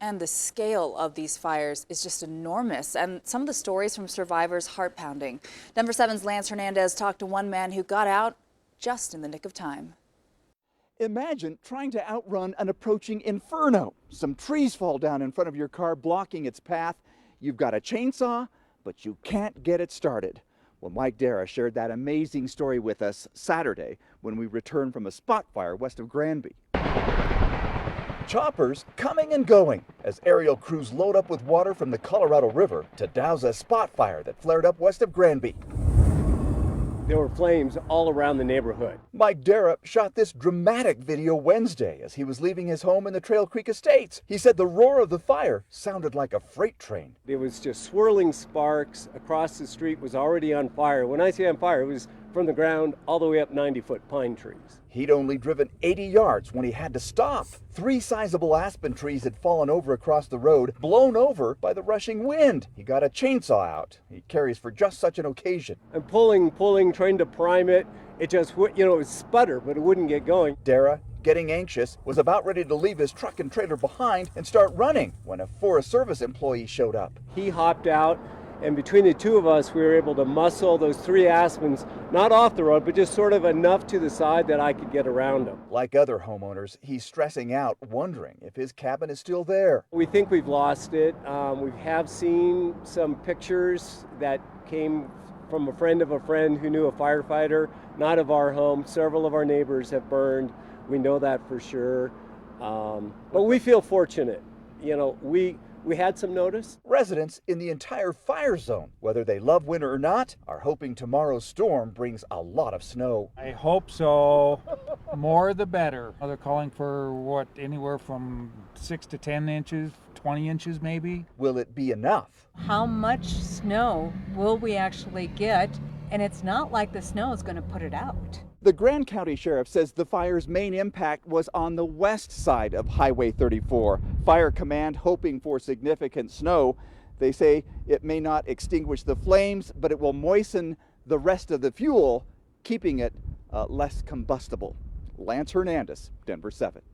And the scale of these fires is just enormous, and some of the stories from survivors heart-pounding. Denver 7's Lance Hernandez talked to one man who got out just in the nick of time. Imagine trying to outrun an approaching inferno. Some trees fall down in front of your car, blocking its path. You've got a chainsaw, but you can't get it started. Well, Mike Darrah shared that amazing story with us Saturday when we returned from a spot fire west of Granby. Choppers coming and going as aerial crews load up with water from the Colorado River to douse a spot fire that flared up west of Granby. There were flames all around the neighborhood. Mike Darrah shot this dramatic video Wednesday as he was leaving his home in the Trail Creek Estates. He said the roar of the fire sounded like a freight train. It was just swirling sparks. Across the street was already on fire. When I say on fire, it was from the ground all the way up 90-foot pine trees. He'd only driven 80 yards when he had to stop. 3 sizable aspen trees had fallen over across the road, blown over by the rushing wind. He got a chainsaw out. He carries for just such an occasion. I'm pulling, trying to prime it. It just, it would sputter, but it wouldn't get going. Darrah, getting anxious, was about ready to leave his truck and trailer behind and start running when a Forest Service employee showed up. He hopped out, and between the two of us, we were able to muscle those 3 aspens, not off the road, but just sort of enough to the side that I could get around them. Like other homeowners, he's stressing out, wondering if his cabin is still there. We think we've lost it. We have seen some pictures that came from a friend of a friend who knew a firefighter, not of our home. Several of our neighbors have burned. We know that for sure. But we feel fortunate. We had some notice. Residents in the entire fire zone, whether they love winter or not, are hoping tomorrow's storm brings a lot of snow. I hope so. More the better. They're calling for anywhere from 6 to 10 inches, 20 inches maybe. Will it be enough? How much snow will we actually get? And it's not like the snow is going to put it out. The Grand County Sheriff says the fire's main impact was on the west side of Highway 34. Fire Command hoping for significant snow. They say it may not extinguish the flames, but it will moisten the rest of the fuel, keeping it less combustible. Lance Hernandez, Denver 7.